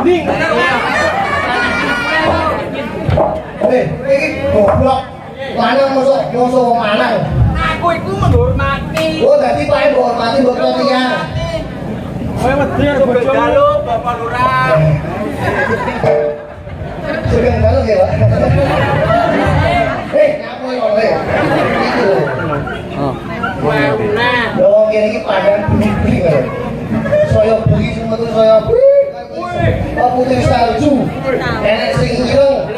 Ding. Iki goblok. Lanang mosok wong lanang. Aku iku menghormati. Oh, dadi pae menghormati mbok liyan. Kowe wedi bojomu, Bapak Lurah. Sugeng dalu ya, Pak. Ngapo yo, Le? Iku. Nah, Lho, kene iki padang bumi kok. Saya bengi sing metu saya. Oh, putih salju. Enek sing ireng.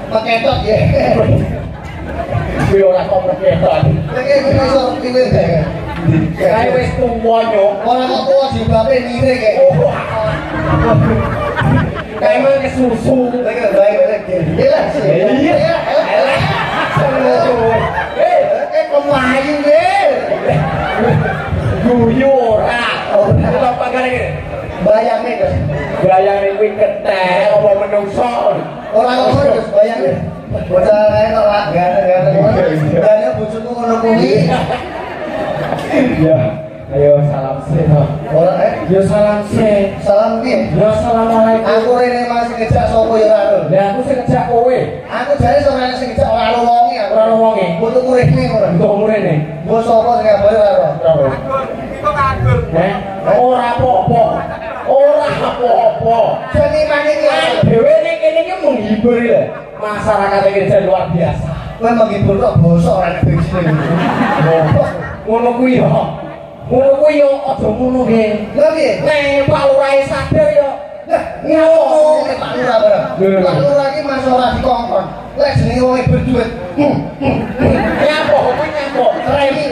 Paketot ya. Kuwi ora kok paketot. Lek iki iso piwir kae. Kae wis tuwa yo. Ora kok tuwa jilbabe mire kae. Kae mah kesusu. Lek bae jelas. Iya. Pemayu deh. Guyu ora. Ora pagare. Bayangane kuwi ketek apa menungso. Ora ngono Gus, bayangane. Bocah kae kok lak ganteng-ganteng. Dane bojoku ngono kuwi. Ya. Ayo salam sih. Ora yo salam sih. Salam piye? Yo assalamualaikum. Aku rene masih ngejak sapa ya ora. Lah aku sing ngejak kowe. Aku jare sora sing ngejak ora ono wonge, aku ora ono wonge. Butuh murene ora. Butuh murene. Mbok sapa sing ngabari ora. Agur, iku agur. Ora apa-apa. Ora apa-apa. Seniman iki dhewe ning kene iki menghibur lho. Masyarakat iki luar biasa. Kowe menghibur kok basa ora nek bejine. Ngono kuwi yo. Ngono kuwi yo aja ngono ge. Lha piye? Nek Pak Lurah sadar yo. Lah, ngono Pak Lurah bareng. Pak Lurah iki mas ora dikongkon. Lek jenenge wong berduit. Nyapa kuwi nyapa? Remi.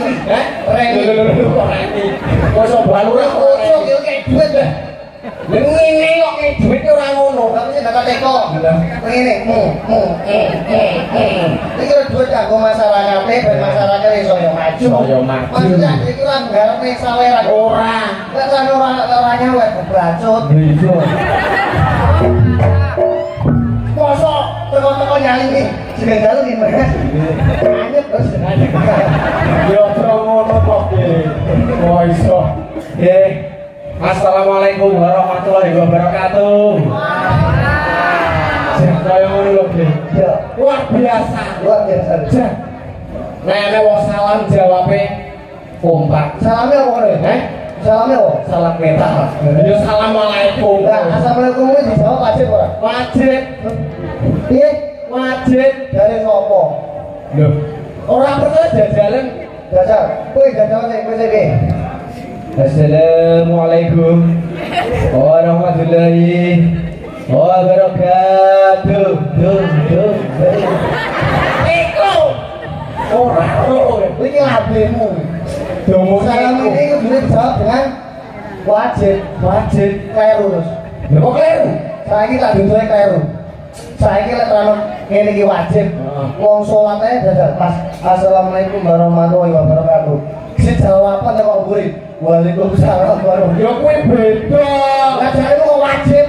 Remi. Remi. Mosok Pak Lurah kok yo kek duit lah. Ngene kok kek duit ora ngono. Tapi nek teko. Ngene. Iki ora duit kanggo masyarakat, ben masyarakat iso yo maju. Yo maju. Maksudnya iki ora nggarepe saweran ora. Lek kan ora nyawet kebacut. Iya. Mosok teko-teko nyali iki. Sing dalu iki Mas. Anyep terus anyep. Yo ngono kok iki. Oh iso. Nggih. Assalamualaikum warahmatullahi wabarakatuh. Saya ngono lho, Bre. Luar biasa. Luar biasa. Nek wong salam jawabe kompak. Salame apa ngene? Salame apa? Salam metal. Ya assalamualaikum. Lah, assalamualaikum kuwi dijawab wajib ora? Wajib. Piye? Wajib. Dari sapa? Lho. Ora perlu jajalan. Jajal. Kowe jajalan sing kowe iki. Assalamualaikum warahmatullahi wabarakatuh. Eko. Ora ora. Iki labemu. Domo salam ini kudu dijawab dengan wajib. Wajib kleru terus. Lha kok kleru? Saiki tak duduhe kleru. Saiki lek terang ngene iki wajib. Wong salat ae jajal pas. Assalamualaikum warahmatullahi wabarakatuh. Si jawaban kok mburi. Waalaikumsalam warahmatullahi wabarakatuh. Ya kuwi beda. Lah jare kok wajib.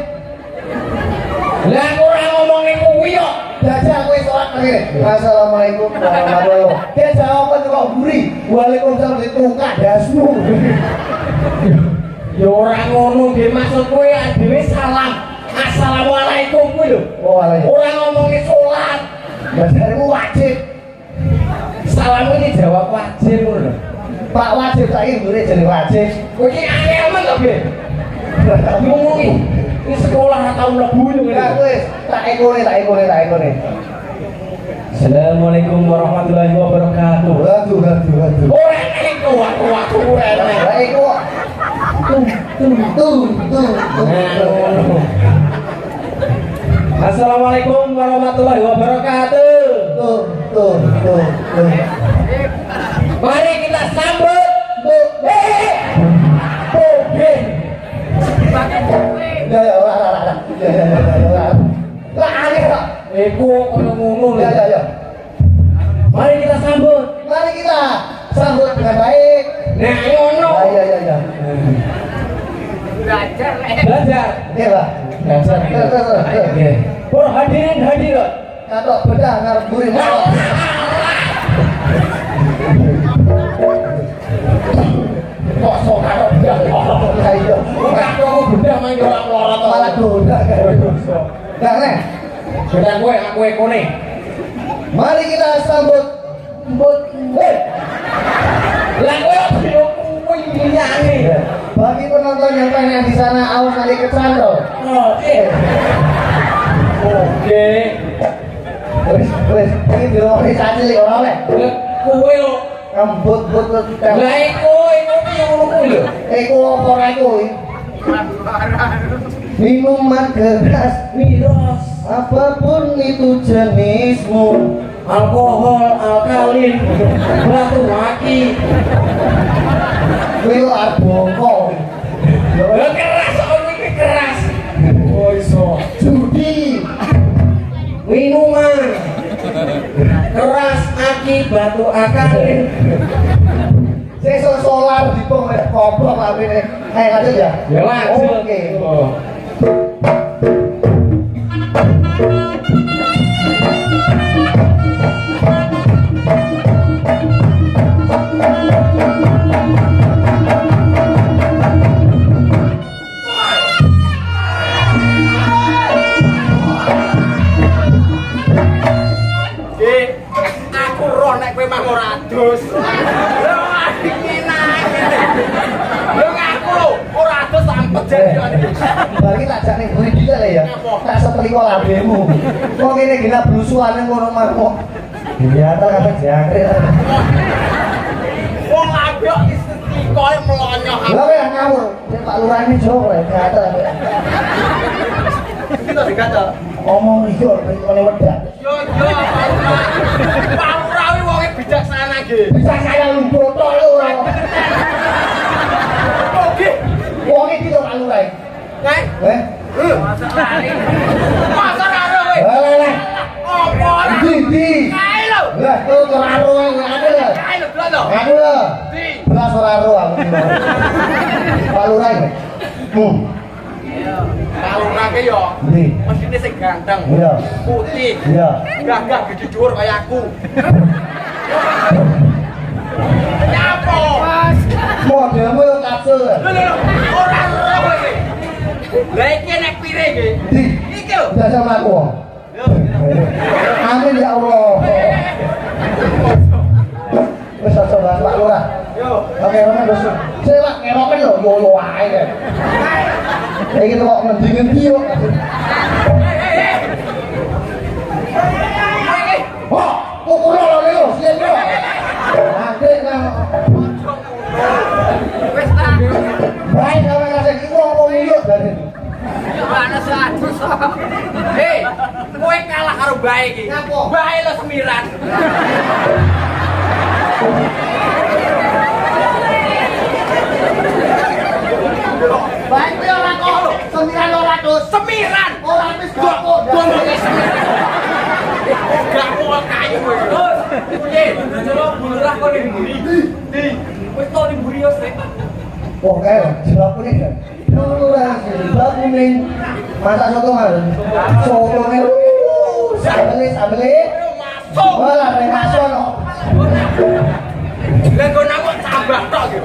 Lah ora ngomong kuwi kok. Jajal kowe salat ngene. Assalamualaikum warahmatullahi wabarakatuh. Dia jawaban kok mburi. Waalaikumsalam ditukak dasmu. Ya ora ngono nggih maksud kowe dhewe salam. Assalamualaikum kuwi lho. Oh, ora ngomongi salat. Lah jare wajib. Salam iki jawab wajib ngono lho. Pak wajib saiki mburi jeneng wajib. Kowe iki angel men to, Bre. Ngomong iki sekolah ora tau mlebu ngene. Lah wis, tak ekone. Assalamualaikum warahmatullahi wabarakatuh. Waduh. Ora iku aku ora. Lah iku. Tuh. Assalamualaikum warahmatullahi wabarakatuh. Tuh. Mari kita sambut Ya. Mari kita sambut dengan baik. Nah, ngono. Ya. Belajar. Iya, Pak. Belajar. Oke. Pour hadirin. Katok bedah ngarep buri. Kok sok karo bedah. Ayo. Kok aku bedah main orang loro malah dodak. Sudah kowe kone. Mari kita sambut lah kowe nyanyi. Bagi penonton yang pengen di sana awas nanti kecantol. Oke. Wes iki dirokok saja lek ora oleh. Kowe lho rambut lah iku ngono lho. Iku apa ora iku? Minuman keras, miras, apapun itu jenismu, alkohol, alkalin, batu aki, wil arboko, keras, ini keras, judi, minuman, keras, aki, batu akalin. Sesuk solar dipong nek goblok apine. Ayo lanjut ya. Ya lanjut. Oke. Aku roh nek kowe mang ora adus. Bagi tak jak ning buri kita ya. Tak seteliko labemu. Kok ngene gina blusuane ngono mah kok. Iya ta kabeh jangkrik. Wong labek istikoe melonyoh. Lah ya ngawur. Pak Lurah ini jauh ya kata. Kita dikata ngomong iki kok ngene wedak. Yo Pak Lurah kuwi wonge bijaksana nggih. Bijaksana lu botol lu. Oke. Wong iki to Pak Lurah. Masa karo kowe? Lah. Apa ora? Di. Kae lho. Lah to karo aku lho. Kae lho, lho. Aku lho. Di. Belas ora ro aku. Pak Lurah. Kalau nake yo. Di. Mesine sing ganteng. Iya. Putih. Iya. Gagah gede dhuwur kaya aku. Nyapo? Modelmu yo kapsul. Lho, ora ora kowe. Lah iki nek pire iki? Di. Iki lho. Dah sama aku. Amin ya Allah. Wis aja bahas Pak Lurah. Yo. Oke, mana dosu. Saya Pak ngeroken lho yo wae. Iki kok ngendi-ngendi yo. Oh, kok ora lho sing yo. Nanti nang Wis ta. bae sampe kasih iki wong yo dari. Mana sadus. Hei, kowe kalah karo bae iki. Bae lo semiran. Bae kuwi ora kok. Semiran ora dos. Semiran. Ora wis kok. Gak mau kayu kowe. Piye? Njero bulurah kok ning mburi. Di. Wis to ning mburi yo sik. Oh, kae jeruk kuning. Lurah jeruk kuning. Masak soto mal. Sotone sambele. Masuk. Malah nek masuk ono. Lah kok nang kok tambah tok iki.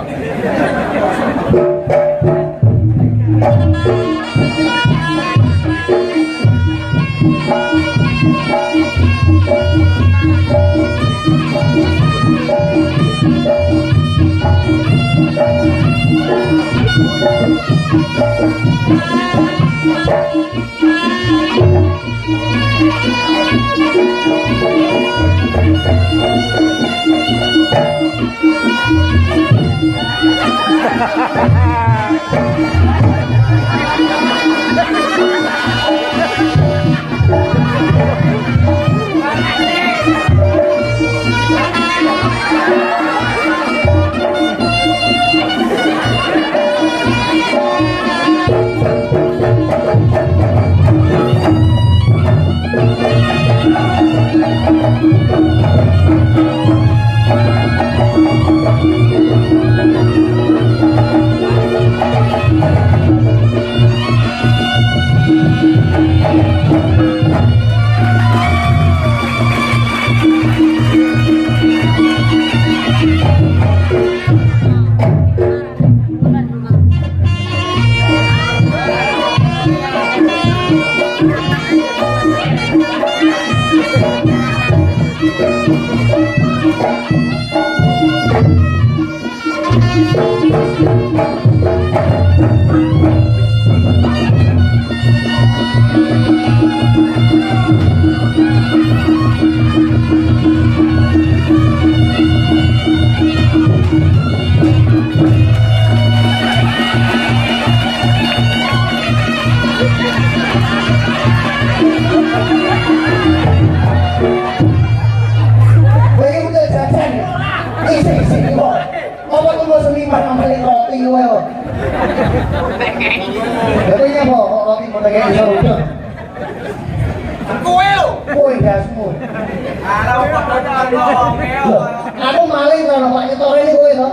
Aku maling kalau Pak Nyetor ini kowe to.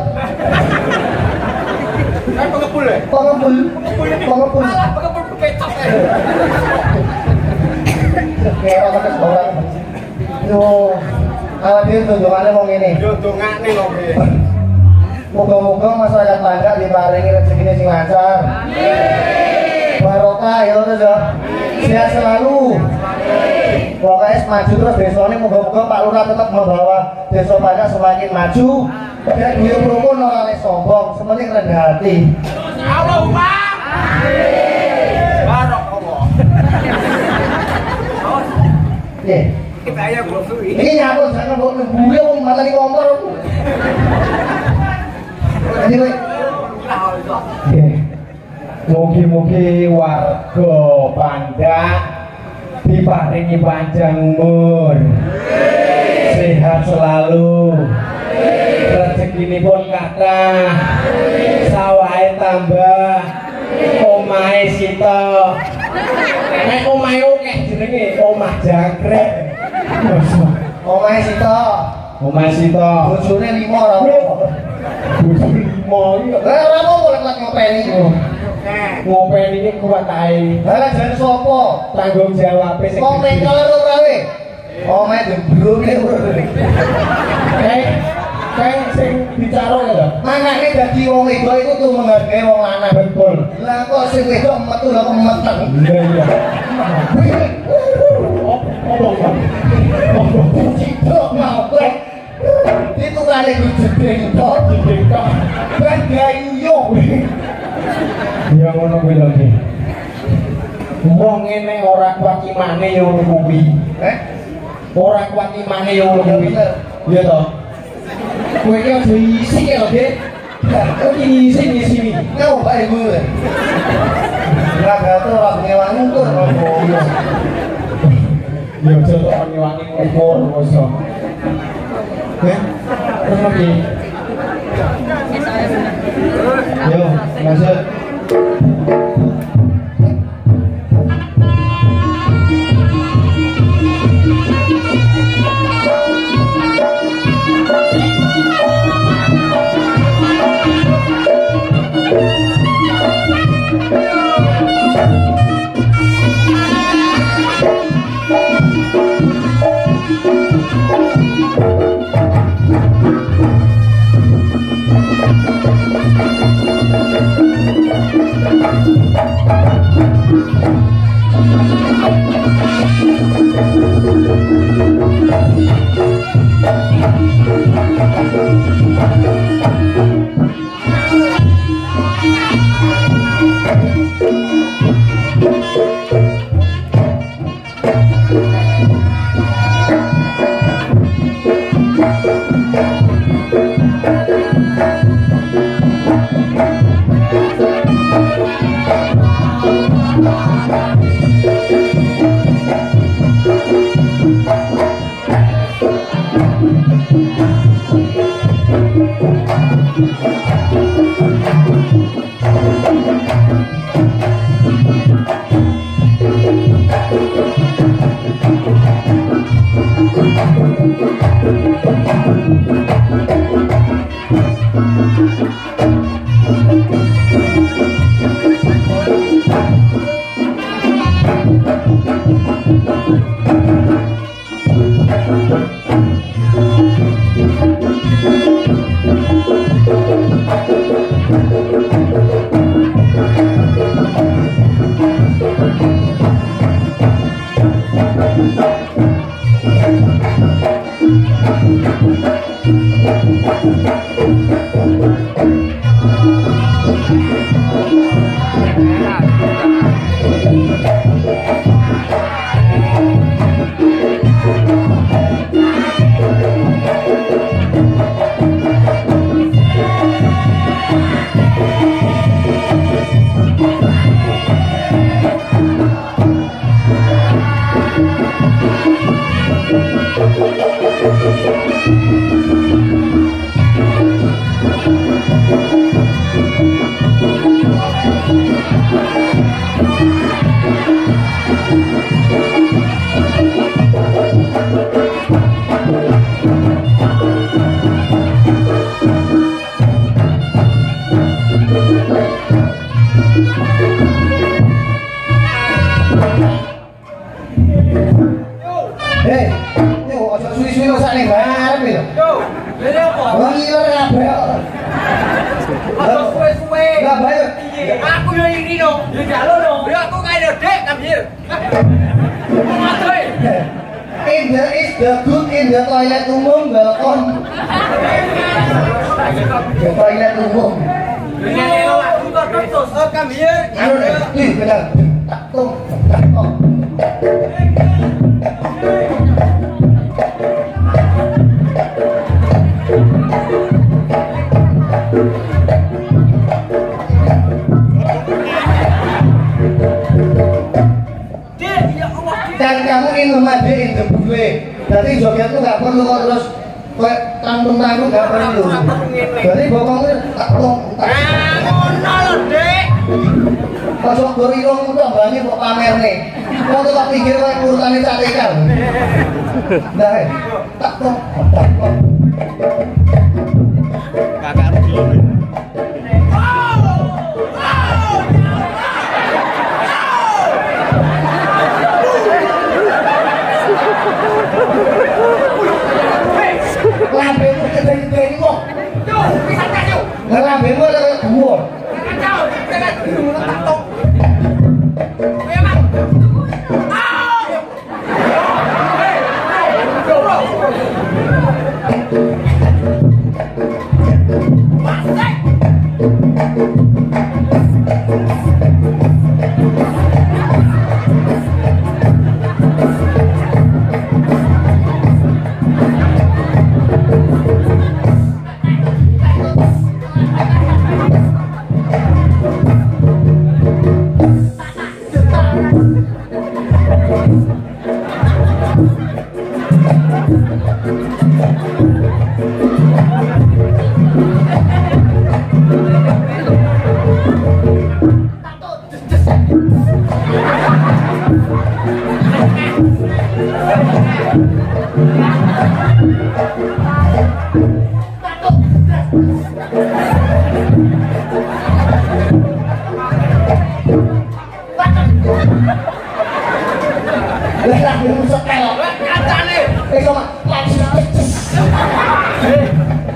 Kan pengepul ya? Pengepul. Malah pengepul kecap ya. Kayak orang orang. Yo, awak dhewe tunjukane wong ngene. Yo dongane lho kowe. Moga-moga masyarakat Bangka diparingi rezekine sing lancar. Amin. Barokah ya terus ya. Sehat selalu. Pokoknya maju terus desanya moga-moga Pak Lurah tetap membawa desa Bangka semakin maju. Dan beliau rukun ora oleh sombong, sementing rendah hati. Allahumma amin. Barok Allah. Nggih. Kita ya bosui. Iki nyaput jangan mbok nembure wong matani kompor. Jadi kowe mugi-mugi warga Pandak diparingi panjang umur, sehat selalu, rezekinipun kathah, sawahe tambah, omahe sita. Nek omahe akeh jenenge omah jangkrik. Omahe sita. Omahe sita. Bojone 5 ora. Bojone 5 iki. Lah ora mau lek ngopeni. Ngopeni iki kuat ae. Lah jan sapa? Tanggung jawab sing. Wong mengkel ora wae. Omahe jembrone. Kayak sing bicara lho. Manane dadi wong wedok iku tuh menghargai wong lanang. Betul. Lah kok sing wedok metu lho meteng. Iya iya. Cicok mau kowe. Itu kali ku jedeng tok. Ben gayu. Ya ngono kuwi lho. Wong ngene ora kuat imane yo kuwi. Ora kuat imane yo kuwi. Iya toh. Kowe iki aja isi lho, Dik. Kok isi. Ngau bae gue. Lah gato ora ngewangi ngukur kok. Ya aja tok ngewangi ngukur mosok. Terus lagi. Yo, masuk. dijaluk dong. Ya aku kayak Dek Kamir. In the is the good in the toilet umum welcome. The toilet umum. Oh Kamir. Anu nih, benar. Tak tung, tak tung. Dan kamu ingin memadai the bule. Jadi joget itu nggak perlu kok terus tanggung-tanggung nggak perlu. Jadi bokongnya tak tung, tak tung. Ngono Dek. Masuk gorilong udah banyak kok pamer nih. Kau tuh tak pikir kayak urutannya catekan. Nah, tak tung, tak tung. Kakak Rudy. Lambemu kedai-kedai ini kok. Bisa kacau. Nah, lambemu ada kayak gua. Kacau. Jangan dulu tak tok. Ayo Mang. Lah, yang setel. Kacane. Sama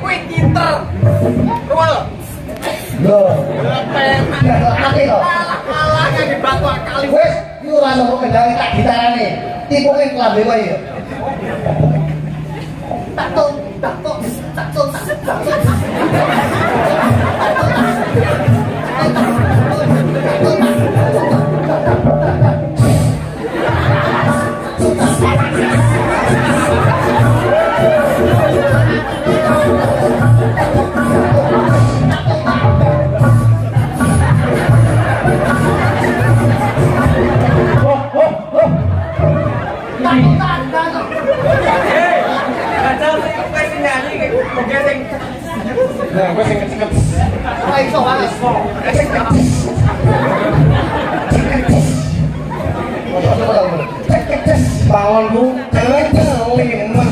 Kuwi kinter. Ruwal. loh. Pemen. Ati kok. Alah yang di batu kali. Wes, iki ora ono kendali tak gitarane. Tipuke klambe kowe ya. Tak tok, tak tok, tak tok, tak tok. Nah, gue singkat-singkat. Bangunku kelima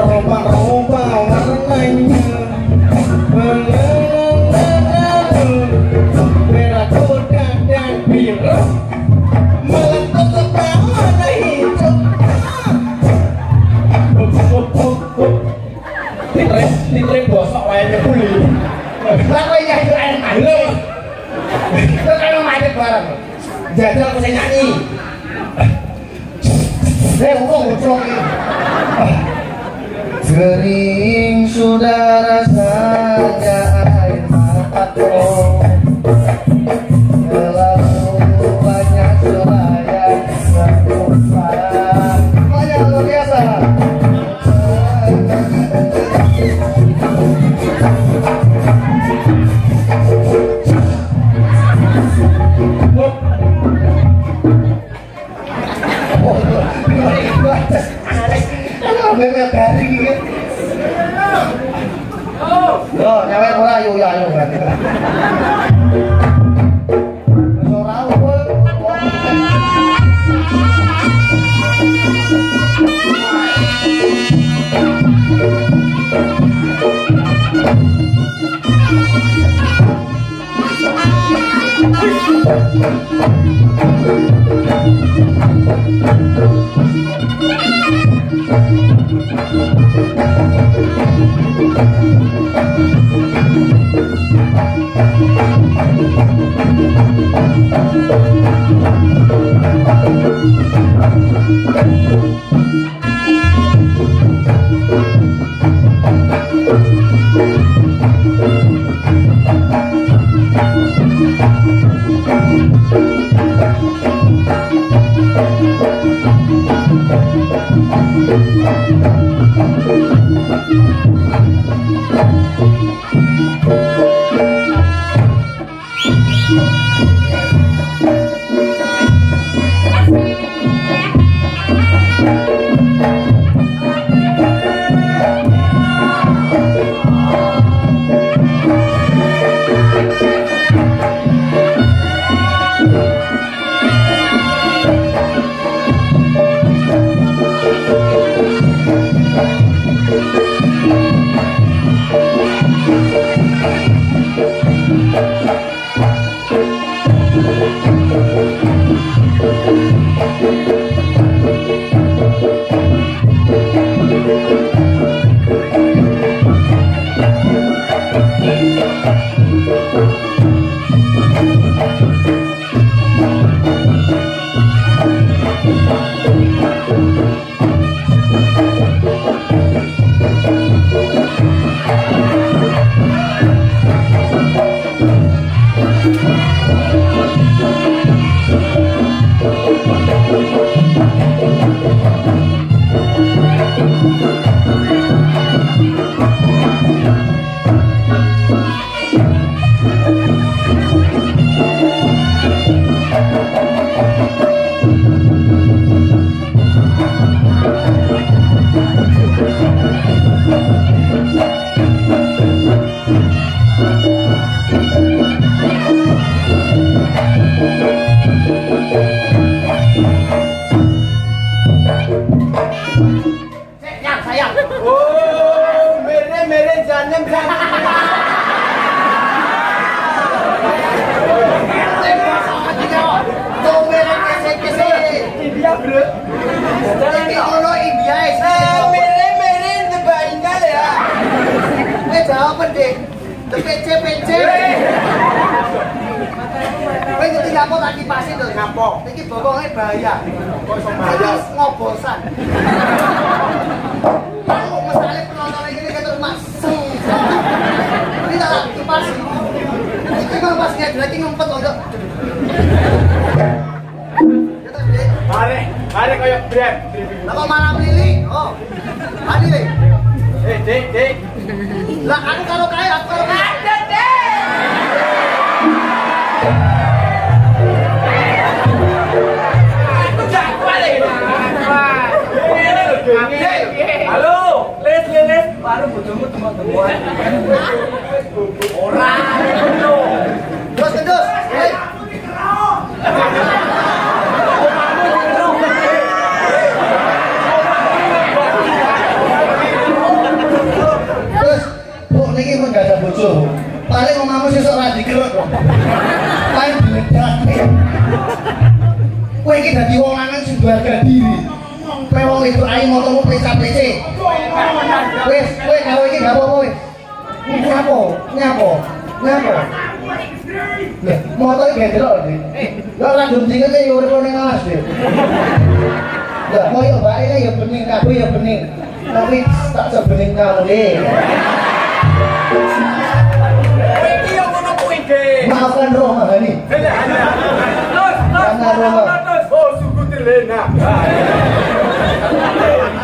rompang-rompang warnanya merah kuda dan biru meletus warna hijau. Titre bosok wayangnya kuli. Lah kowe nyanyi air manuk. Kok karo macet bareng. Jajal aku sing nyanyi. Ngomong ngocok ini. Kering sudah rasanya air mataku. Terlalu banyak selayan aku sayang. Banyak luar biasa. Bebek garing iki. Oh, nyawet ora ayo ya ayo. Ora opo.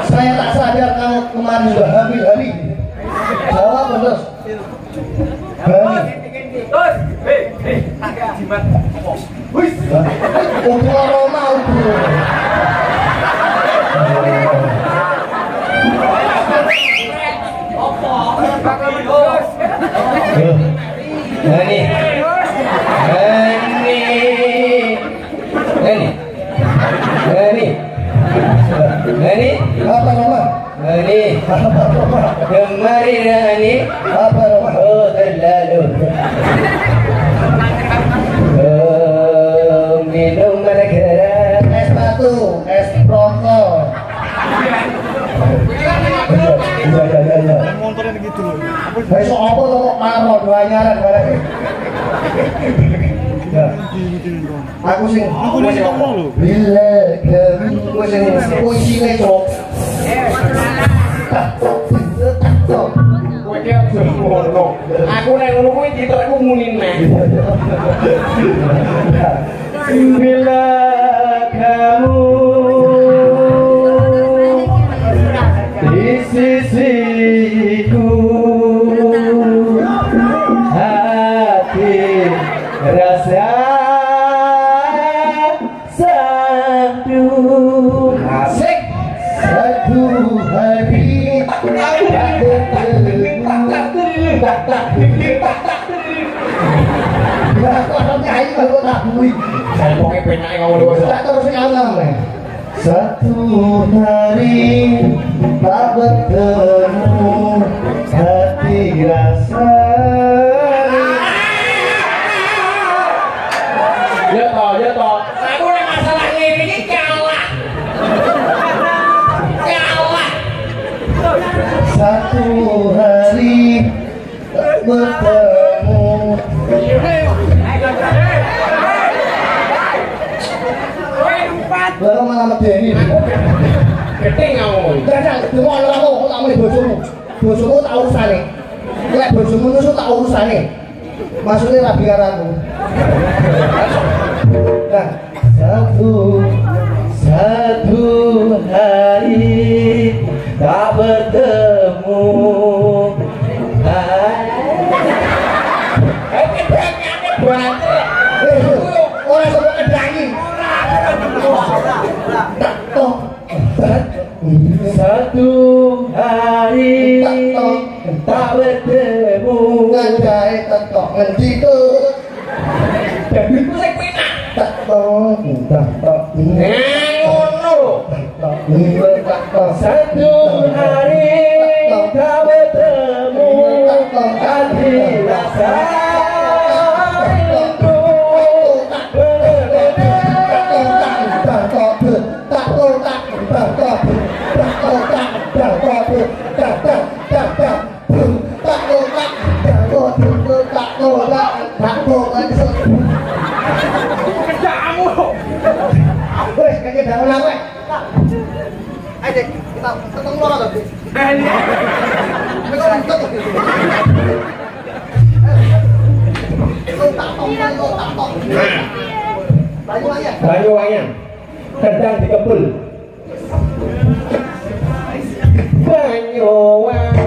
Saya tak sadar kalau kemarin sudah hamil. Jawab terus. Terus, jimat. Wis. Untuk aroma itu. Nani Apa nama? Nani Kemari Nani Apa nama? Oh terlalu minum negara Es batu, es protol. Motornya gitu loh. Besok apa tuh kok marah dua nyaran barang. Ya. Aku sing sing ngomong lho. Bila kamu sing puisine cok. kowe ki aja ngono aku nek ngono kuwi ditrekku muni neh bila kamu di sisiku hati rasa satu Asik satu hari satu hari tak bertemu hati rasa. Ya toh. Aku nek masalah ngene iki kalah. Kalah. Satu hari bertemu. Lalu malah medeni. Keting kamu. Kadang cuma orang kok tak mau bojomu. Bojomu tak urusane. Lek bojomu nusuk tak urusane. Maksudnya rabi karo aku. Nah, satu hari tak bertemu. Orang semua kedangi. Satu hari tak bertemu. Ngajai tetok ngendi tuh. Jadi ku sing penak. Satu hari tak bertemu. Hati rasa Banyuwangi kendang dikebul. Banyuwangi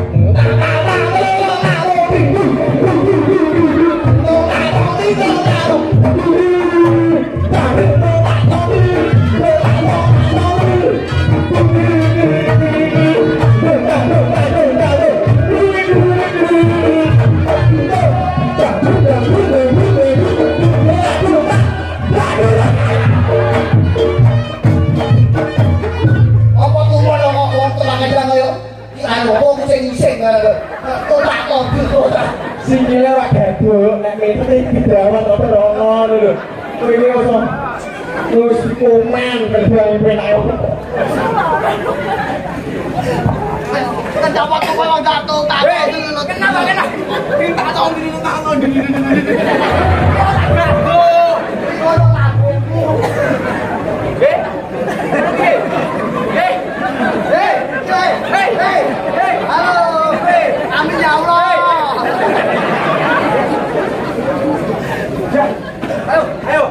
singkile ora gaduk nek mete didawan apa rono lho. Kowe iki wis komen kerjane penak. Kan dapat kok kalau jatuh tak dulu. Kenapa? Minta tolong diri tangan. Halo, amin ya Allah. Ayo.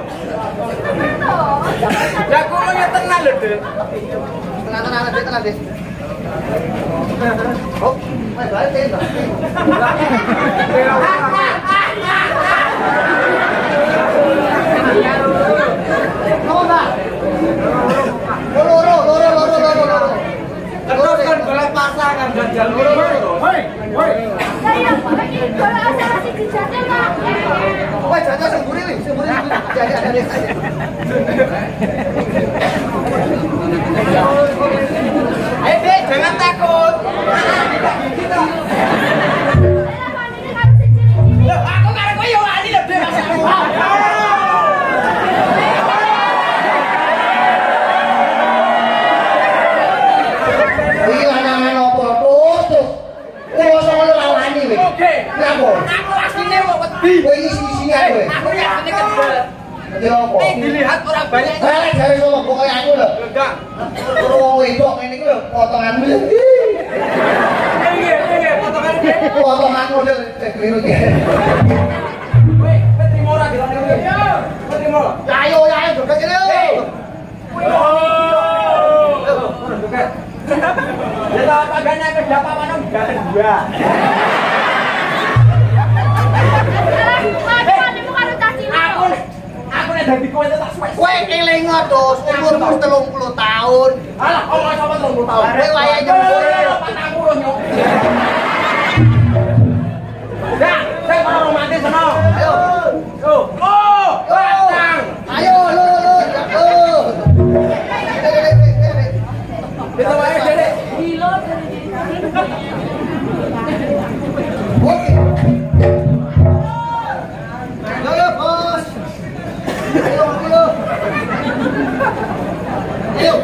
Jago nya tenang lho, Dek. Tenang deh. Oh, balik deh. Terus kan golek pasangan ganjal loro. Hei. Saya iki golek acara sing dijajal, Pak. Wah, jajal semburi nih, semburi. Jadi. Ayo, Dek, jangan takut. Loh, aku karo kowe yo wani lho, Dek. Iki lanangan opo tuh? Wong ngono lawani kowe. Oke. Napa? Aku asline kok wedi. Kowe iki sisi aku. Aku yakin kedel. Ya opo? Ning dilihat orang banyak. Lah jare sono pokoke aku lho. Enggak. Wong wedok ngene iki lho potonganmu. Iya, potongan iki. Potonganmu lho keliru iki. Weh, trimo ora dilane kowe. Yo, trimo. Ayo joget kene lho. Ya tak pagane wis dapat mana enggak dua. Aku nek dadi kowe tak suwes. Kowe eling terus umurmu 30 tahun. Alah, kok ora sampe 30 tahun. Kowe wayahe jempol. 40 nyok. Ya, saya mau romantis sono. Ayo. Batang. Ayo lo. Kita wae dene. Oke. Yo bos. Ayo.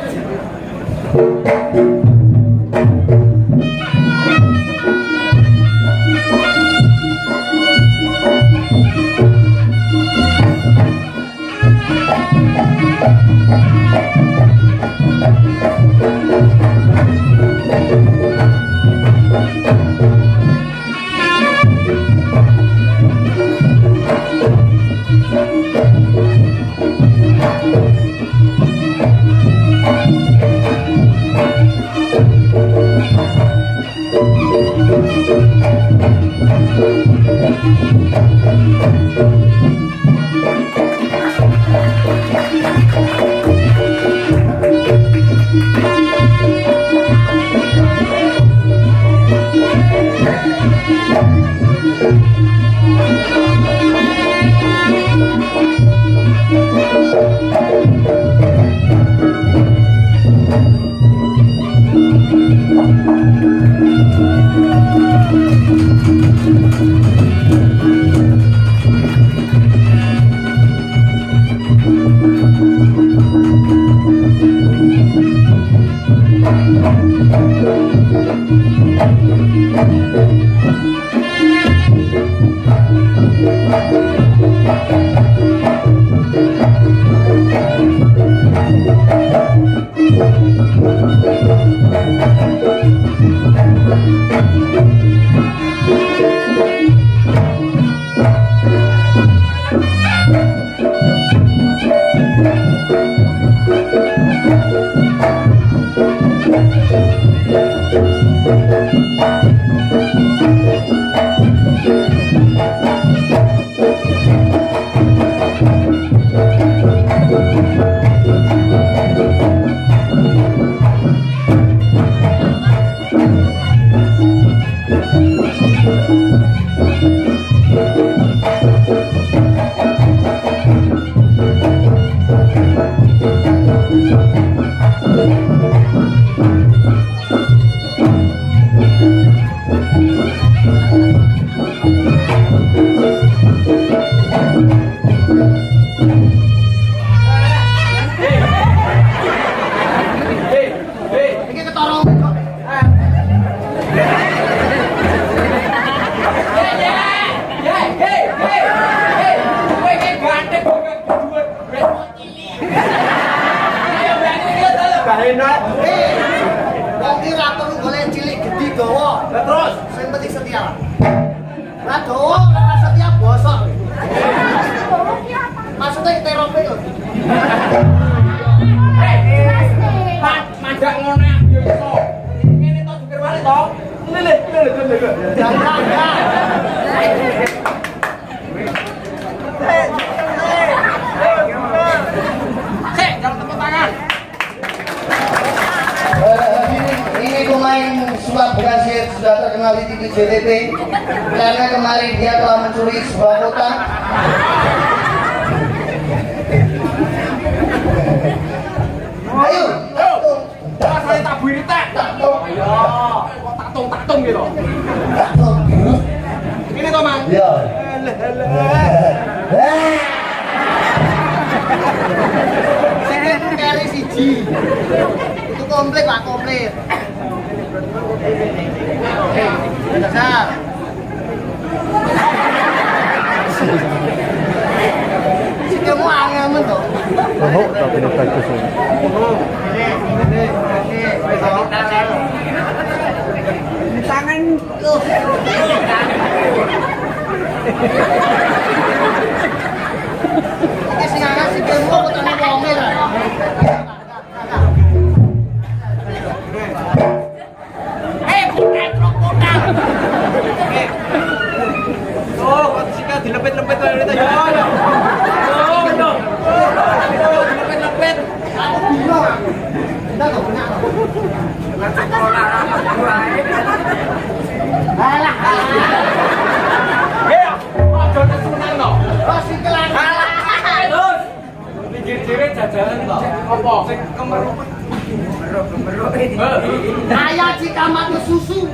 Ayah jika mati susu.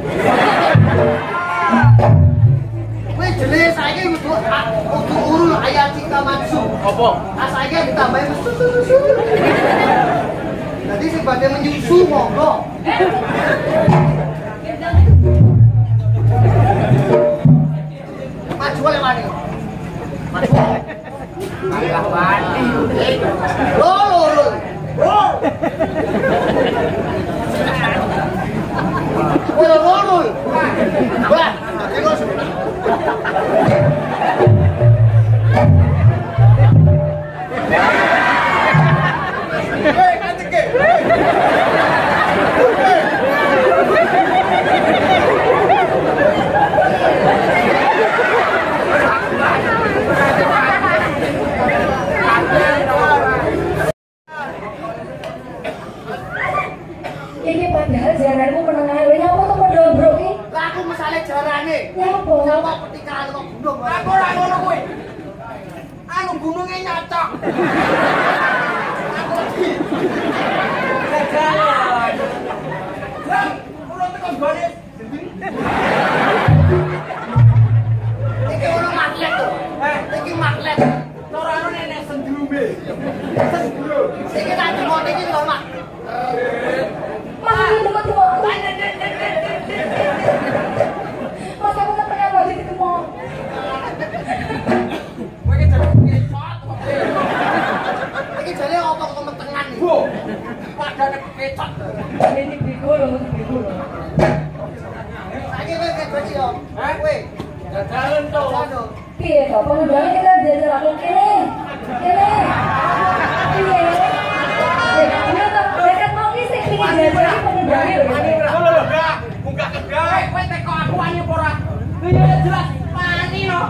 Wih jenis saya untuk urul ayah jika mati. Apa? Saya ditambahin susu. Jadi sebagai menyusu monggo. Maju oleh mana? Maju. Alah wani. Lolo. Lolo. Wah, tengok sebentar. Hei, nanti ke. gunung. Aku ora ngono kuwi. Anu gunungnya nyocok. Aku lagi. Jalan. Lah, kulo tekan gone. Iki ono magnet to. Iki magnet. Corane nenek sendrume. Sendru. Iki tak dimote iki lho, Mak. Mas, aku tak pernah mau jadi ketemu. Kowe iki jare kecot. Iki jare opo kementengan iki. Bu. Padane kecot. Ini bego loh. Saiki kowe kecot yo. Kowe. Jalan to. Piye to? Pengundangan kita diajar aku kene. Piye? Iya toh, dekat mau ki sing pengin diajar pengundangan lho. Lho, enggak. Munggah kegawe. Kowe teko aku wani apa ora? Ya jelas wani no.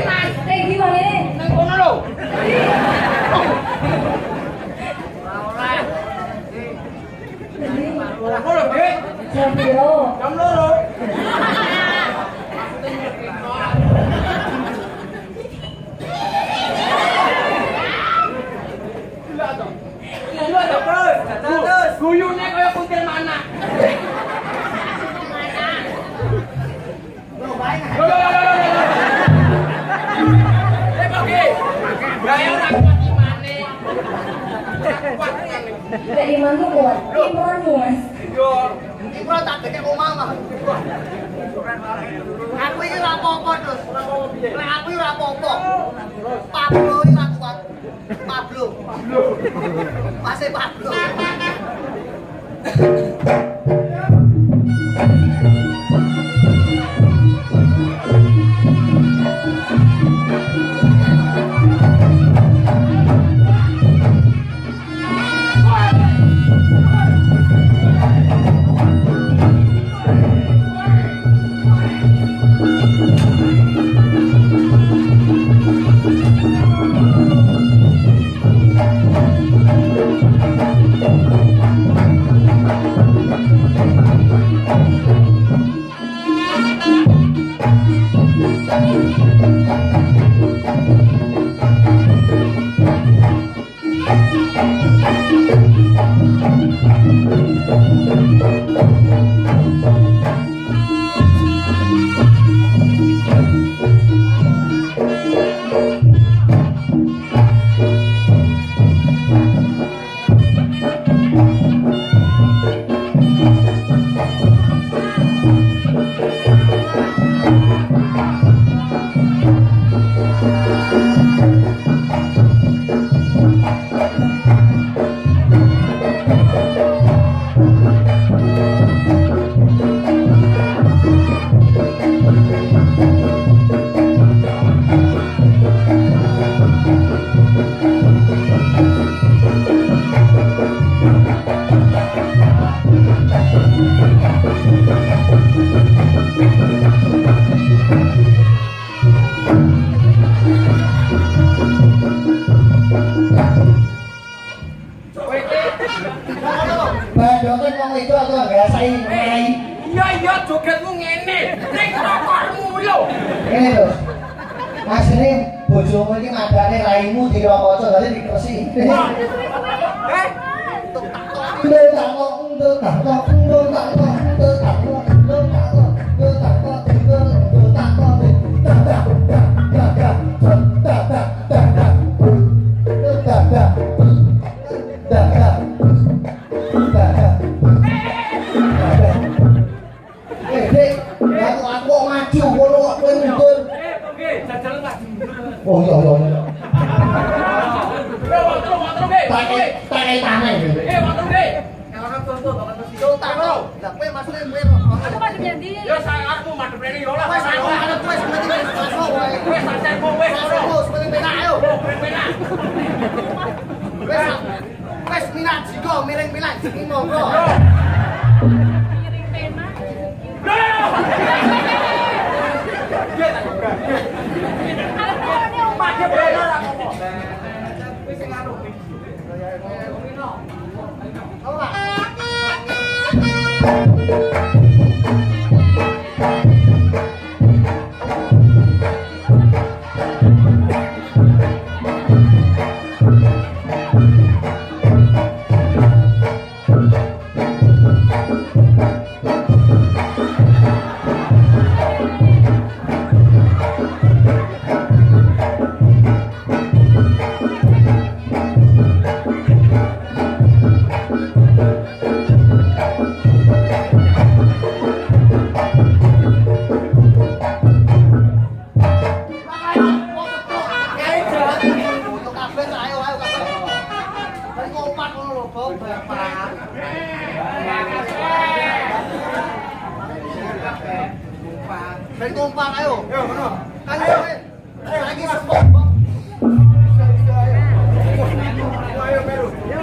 Mas, gimana ini? Nang kono lho. Ora. Ora kono, Dik. Jam piro? Jam 2. Gila to, Bos. Terus guyune kaya kuntil mana? Lho, bae. Oke. Gaya ora kuat imane. Kuat imane. Lek imanku kuat, imanmu Mas. Yo, iki kok tak gede omah mah. Aku iki ora apa-apa, Dus. Lek aku ora apa-apa. Pablo iki ora kuat. Pablo. Masih Pablo. Badhe wong itu aku ngrasai mai. Iya jogetmu ngene. Ning rokormu lho. Ngene lho. Asline bojomu iki madane raimu dirawaca dadi dikresi. Oh iya. Pakai tangan gitu. Aku masih jadi. Ya saya aku madhep rene yo lah. Wes aku arep wes mesti wis masuk wae. Wes santenmu wes Masuk seperti penak ayo. penak. Wes minat jiko miring-miring iki monggo. Miring pena. Aku ini Madhep rene ora apa-apa. Wis sing anu. dari tumpang ayo. Yo, ngono. Kan lagi sepok. Ayo, Peru. Yo.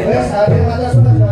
Wes, hari matur suwun.